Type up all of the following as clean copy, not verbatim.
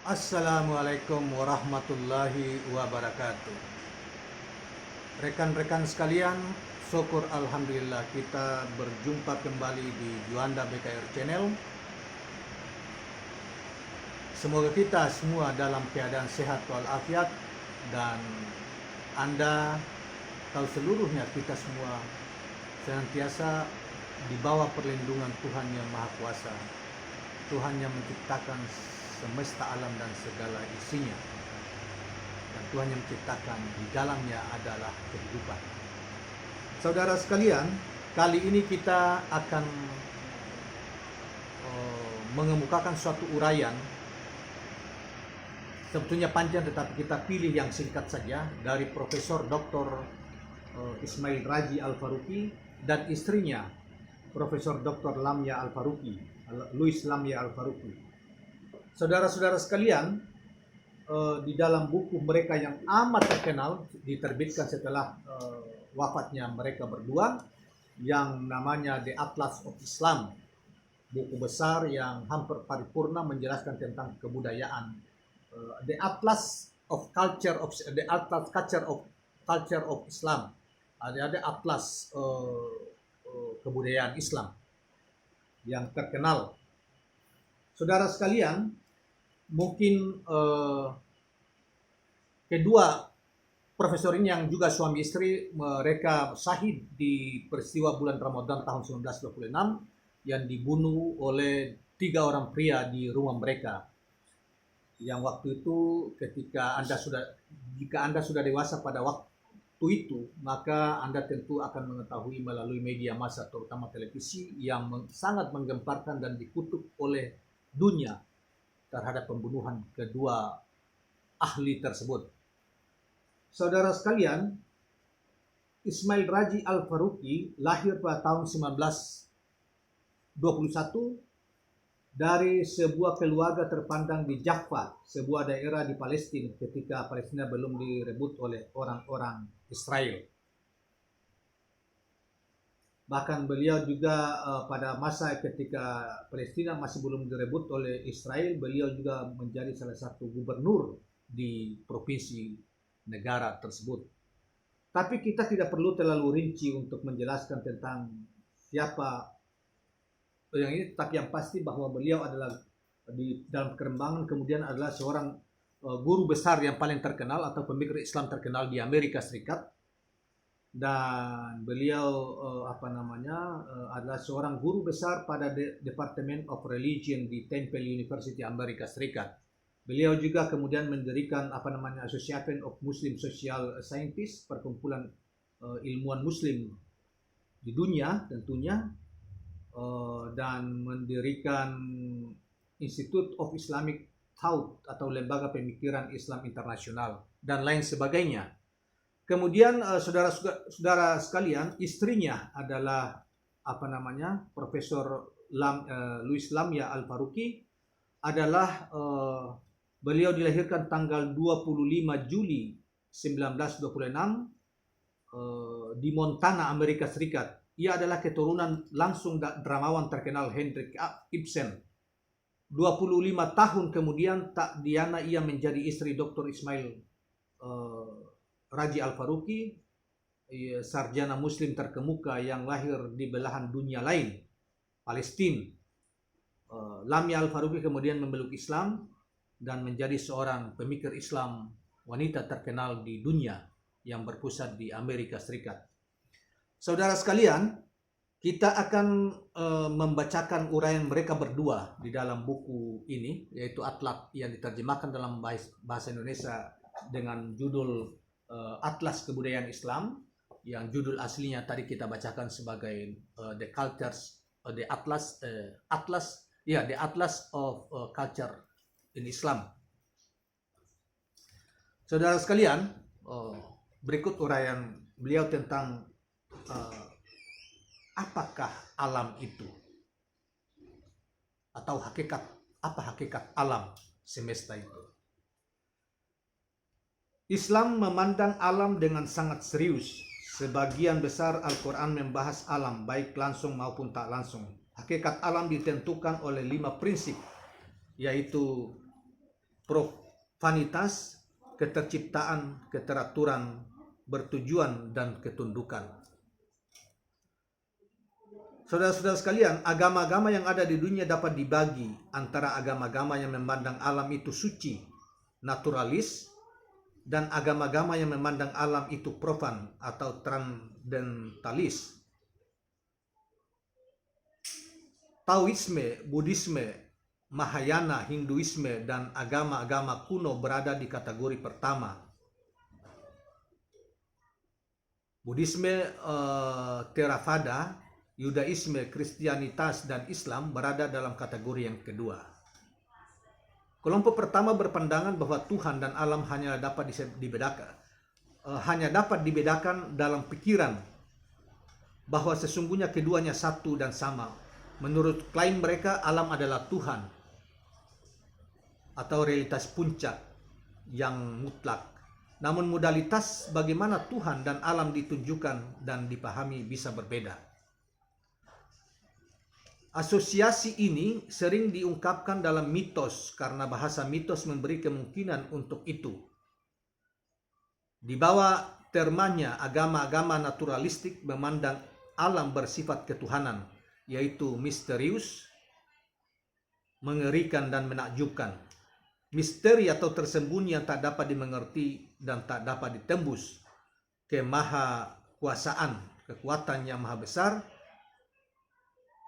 Assalamualaikum warahmatullahi wabarakatuh. Rekan-rekan sekalian, syukur alhamdulillah kita berjumpa kembali di Juanda BKR Channel. Semoga kita semua dalam keadaan sehat walafiat, dan Anda tahu seluruhnya kita semua senantiasa di bawah perlindungan Tuhan Yang Maha Kuasa, Tuhan yang menciptakan semesta alam dan segala isinya, dan Tuhan yang menciptakan di dalamnya adalah kehidupan. Saudara sekalian, kali ini kita akan mengemukakan suatu uraian. Sebetulnya panjang, tetapi kita pilih yang singkat saja, dari Profesor Dr. Ismail Raji Al-Faruqi dan istrinya Profesor Dr. Lamia Al-Faruqi, Louis Lamia Al-Faruqi. Saudara-saudara sekalian, di dalam buku mereka yang amat terkenal, diterbitkan setelah wafatnya mereka berdua, yang namanya The Atlas of Islam, buku besar yang hampir paripurna menjelaskan tentang kebudayaan, The Atlas of Culture of Islam, ada atlas kebudayaan Islam yang terkenal. Saudara sekalian, mungkin kedua profesor ini yang juga suami istri, mereka syahid di peristiwa bulan Ramadan tahun 1926 yang dibunuh oleh 3 orang pria di rumah mereka. Yang waktu itu jika Anda sudah dewasa pada waktu itu, maka Anda tentu akan mengetahui melalui media massa, terutama televisi, yang sangat menggemparkan dan dikutuk oleh dunia terhadap pembunuhan kedua ahli tersebut. Saudara sekalian, Ismail Raji Al-Faruqi lahir pada tahun 1921 dari sebuah keluarga terpandang di Jaffa, sebuah daerah di Palestina ketika Palestina belum direbut oleh orang-orang Israel. Bahkan beliau juga pada masa ketika Palestina masih belum direbut oleh Israel, beliau juga menjadi salah satu gubernur di provinsi negara tersebut. Tapi kita tidak perlu terlalu rinci untuk menjelaskan tentang siapa yang ini, tapi yang pasti bahwa beliau adalah di dalam perkembangan kemudian adalah seorang guru besar yang paling terkenal atau pemikir Islam terkenal di Amerika Serikat. Dan beliau adalah seorang guru besar pada Department of Religion di Temple University Amerika Serikat. Beliau juga kemudian mendirikan Association of Muslim Social Scientists, perkumpulan ilmuwan Muslim di dunia tentunya, dan mendirikan Institute of Islamic Thought atau lembaga pemikiran Islam internasional dan lain sebagainya. Kemudian saudara-saudara sekalian, istrinya adalah Profesor Louis Lamia Al-Faruqi, adalah beliau dilahirkan tanggal 25 Juli 1926 di Montana, Amerika Serikat. Ia adalah keturunan langsung dramawan terkenal Henrik Ibsen. 25 tahun kemudian tak diana ia menjadi istri Dr. Ismail Raji Al-Faruqi, sarjana muslim terkemuka yang lahir di belahan dunia lain, Palestina. Lamia Al-Faruqi kemudian memeluk Islam dan menjadi seorang pemikir Islam wanita terkenal di dunia yang berpusat di Amerika Serikat. Saudara sekalian, kita akan membacakan uraian mereka berdua di dalam buku ini, yaitu Atlas yang diterjemahkan dalam bahasa Indonesia dengan judul Atlas Kebudayaan Islam, yang judul aslinya tadi kita bacakan sebagai The Atlas of Culture in Islam. Saudara sekalian, berikut uraian beliau tentang apakah alam itu, atau apa hakikat alam semesta itu. Islam memandang alam dengan sangat serius. Sebagian besar Al-Quran membahas alam, baik langsung maupun tak langsung. Hakikat alam ditentukan oleh 5 prinsip, yaitu profanitas, keterciptaan, keteraturan, bertujuan, dan ketundukan. Saudara-saudara sekalian, agama-agama yang ada di dunia dapat dibagi antara agama-agama yang memandang alam itu suci, naturalis, dan agama-agama yang memandang alam itu profan atau transcendentalis. Taoisme, Buddhisme, Mahayana, Hinduisme, dan agama-agama kuno berada di kategori pertama. Buddhisme, Theravada, Yudaisme, Kristianitas, dan Islam berada dalam kategori yang kedua. Kelompok pertama berpandangan bahwa Tuhan dan alam hanya dapat dibedakan dalam pikiran, bahwa sesungguhnya keduanya satu dan sama. Menurut klaim mereka, alam adalah Tuhan atau realitas puncak yang mutlak. Namun modalitas bagaimana Tuhan dan alam ditunjukkan dan dipahami bisa berbeda. Asosiasi ini sering diungkapkan dalam mitos karena bahasa mitos memberi kemungkinan untuk itu. Di bawah termanya agama-agama naturalistik memandang alam bersifat ketuhanan, yaitu misterius, mengerikan, dan menakjubkan. Misteri atau tersembunyi yang tak dapat dimengerti dan tak dapat ditembus. Kemahakuasaan, kekuatan yang maha besar,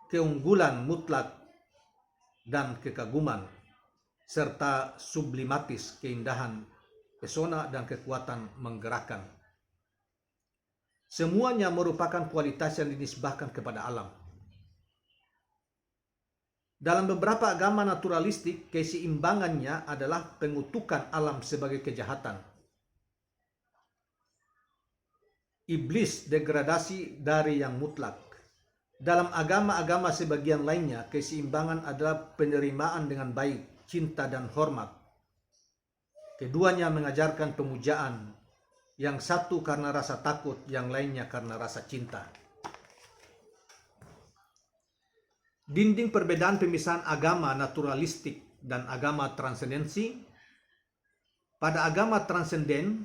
keunggulan mutlak dan kekaguman, serta sublimatis, keindahan, pesona, dan kekuatan menggerakkan. Semuanya merupakan kualitas yang dinisbahkan kepada alam. Dalam beberapa agama naturalistik, keseimbangannya adalah pengutukan alam sebagai kejahatan. Iblis, degradasi dari yang mutlak. Dalam agama-agama sebagian lainnya, keseimbangan adalah penerimaan dengan baik, cinta, dan hormat. Keduanya mengajarkan pemujaan, yang satu karena rasa takut, yang lainnya karena rasa cinta. Dinding perbedaan pemisahan agama naturalistik dan agama transendensi. Pada agama transenden,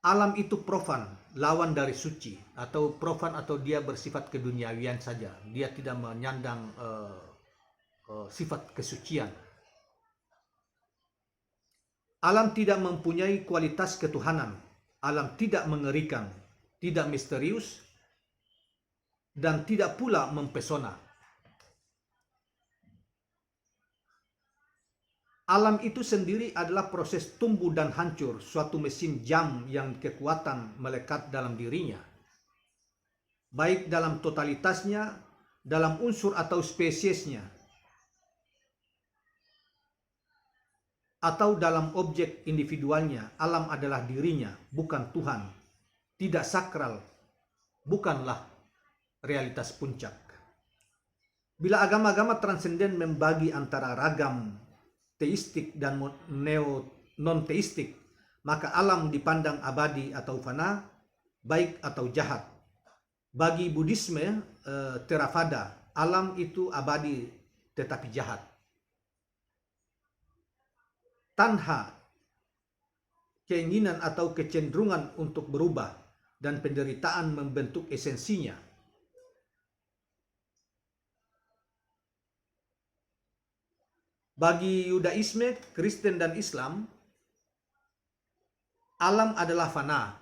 alam itu profan, lawan dari suci, atau profan atau dia bersifat keduniawian saja. Dia tidak menyandang sifat kesucian. Alam tidak mempunyai kualitas ketuhanan. Alam tidak mengerikan, tidak misterius, dan tidak pula mempesona. Alam itu sendiri adalah proses tumbuh dan hancur, suatu mesin jam yang kekuatan melekat dalam dirinya. Baik dalam totalitasnya, dalam unsur atau spesiesnya, atau dalam objek individualnya, alam adalah dirinya, bukan Tuhan. Tidak sakral, bukanlah realitas puncak. Bila agama-agama transenden membagi antara ragam teistik dan non-teistik, maka alam dipandang abadi atau fana, baik atau jahat. Bagi Buddhisme, Theravada, alam itu abadi tetapi jahat. Tanha, keinginan atau kecenderungan untuk berubah, dan penderitaan membentuk esensinya. Bagi Yudaisme, Kristen, dan Islam, alam adalah fana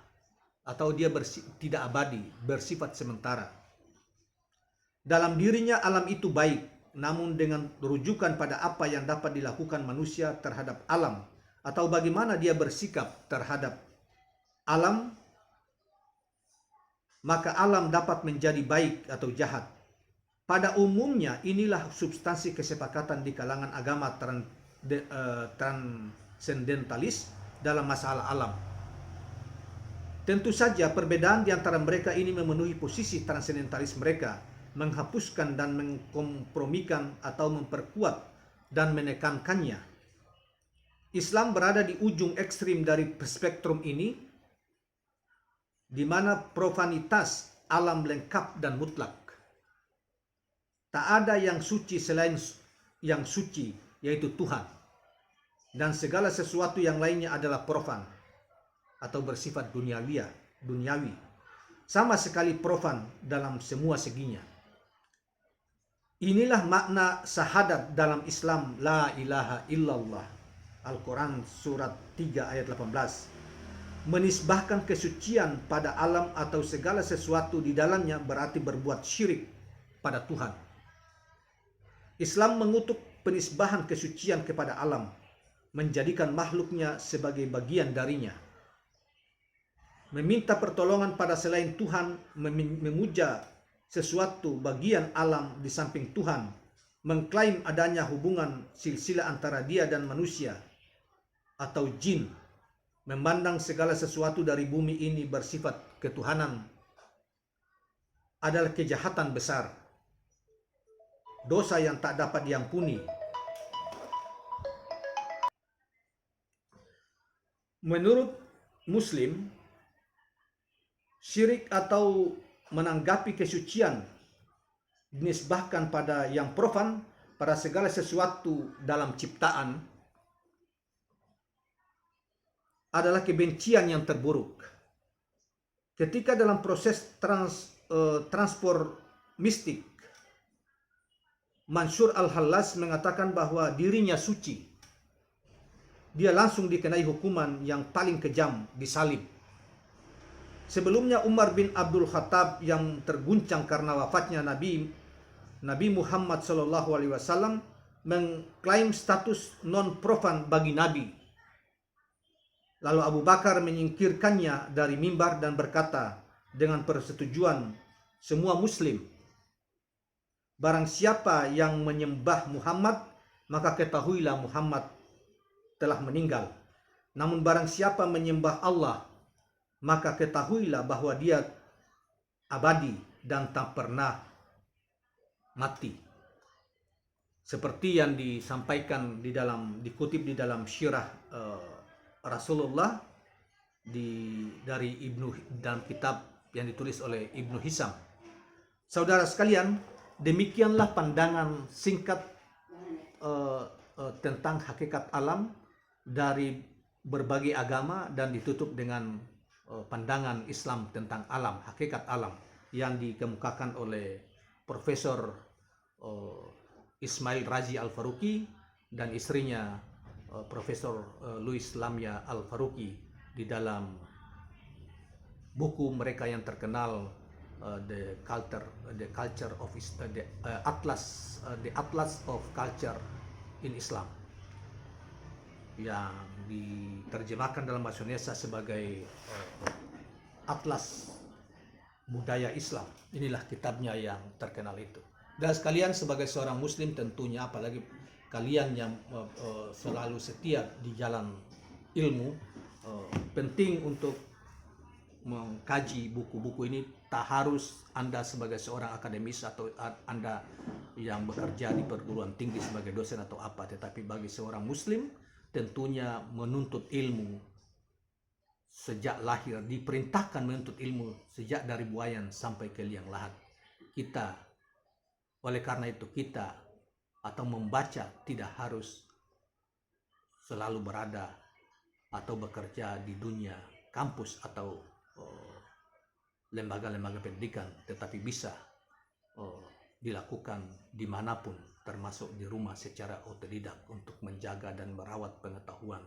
atau dia tidak abadi, bersifat sementara. Dalam dirinya alam itu baik, namun dengan rujukan pada apa yang dapat dilakukan manusia terhadap alam atau bagaimana dia bersikap terhadap alam, maka alam dapat menjadi baik atau jahat. Pada umumnya inilah substansi kesepakatan di kalangan agama transcendentalis dalam masalah alam. Tentu saja perbedaan di antara mereka ini memenuhi posisi transcendentalis mereka, menghapuskan dan mengkompromikan atau memperkuat dan menekankannya. Islam berada di ujung ekstrim dari spektrum ini, di mana profanitas alam lengkap dan mutlak. Tak ada yang suci selain yang suci, yaitu Tuhan. dan segala sesuatu yang lainnya adalah profan atau bersifat duniawi, sama sekali profan dalam semua seginya. Inilah makna syahadat dalam Islam, la ilaha illallah. Al-Quran surat 3 ayat 18. Menisbahkan kesucian pada alam atau segala sesuatu di dalamnya berarti berbuat syirik pada Tuhan. Islam mengutuk penisbahan kesucian kepada alam, menjadikan makhluknya sebagai bagian darinya. Meminta pertolongan pada selain Tuhan, memuja sesuatu bagian alam di samping Tuhan, mengklaim adanya hubungan silsilah antara dia dan manusia atau jin, memandang segala sesuatu dari bumi ini bersifat ketuhanan adalah kejahatan besar, dosa yang tak dapat diampuni. Menurut Muslim, syirik atau menanggapi kesucian dinisbahkan pada yang profan, pada segala sesuatu dalam ciptaan adalah kebencian yang terburuk. Ketika dalam proses transport mistik, Mansur Al-Hallas mengatakan bahwa dirinya suci, dia langsung dikenai hukuman yang paling kejam, disalib. Sebelumnya Umar bin Abdul Khattab yang terguncang karena wafatnya Nabi Muhammad SAW mengklaim status non-profan bagi Nabi. Lalu Abu Bakar menyingkirkannya dari mimbar dan berkata dengan persetujuan semua Muslim, barang siapa yang menyembah Muhammad, maka ketahuilah Muhammad telah meninggal. Namun barang siapa menyembah Allah, maka ketahuilah bahwa dia abadi dan tak pernah mati. Seperti yang disampaikan dikutip di dalam syirah Rasulullah dari dalam kitab yang ditulis oleh Ibnu Hisam. Saudara sekalian, demikianlah pandangan singkat tentang hakikat alam dari berbagai agama dan ditutup dengan pandangan Islam tentang alam, hakikat alam yang dikemukakan oleh Profesor Ismail Razi Al-Faruqi dan istrinya Profesor Louis Lamia Al-Faruqi di dalam buku mereka yang terkenal The Atlas of Culture in Islam, yang diterjemahkan dalam bahasa Indonesia sebagai Atlas Budaya Islam. Inilah kitabnya yang terkenal itu. Dan sekalian, sebagai seorang Muslim tentunya, apalagi kalian yang selalu setia di jalan ilmu, penting untuk mengkaji buku-buku ini. Tak harus Anda sebagai seorang akademis atau Anda yang bekerja di perguruan tinggi sebagai dosen atau apa, tetapi bagi seorang Muslim tentunya menuntut ilmu sejak lahir, diperintahkan menuntut ilmu sejak dari buayan sampai ke liang lahat. Oleh karena itu kita atau membaca tidak harus selalu berada atau bekerja di dunia kampus atau lembaga-lembaga pendidikan, tetapi bisa dilakukan dimanapun, termasuk di rumah secara otodidak untuk menjaga dan merawat pengetahuan,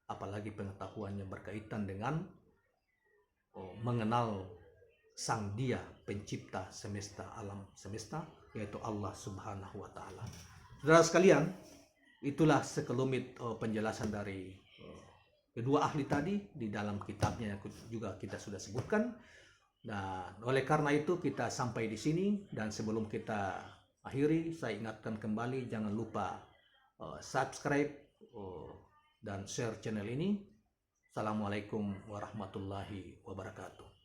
apalagi pengetahuan yang berkaitan dengan mengenal Sang Dia pencipta semesta, alam semesta, yaitu Allah Subhanahu wa Ta'ala. Saudara sekalian, itulah sekelumit penjelasan dari kedua ahli tadi di dalam kitabnya yang juga kita sudah sebutkan. Dan oleh karena itu kita sampai di sini, dan sebelum kita akhiri, saya ingatkan kembali, jangan lupa subscribe dan share channel ini. Assalamualaikum warahmatullahi wabarakatuh.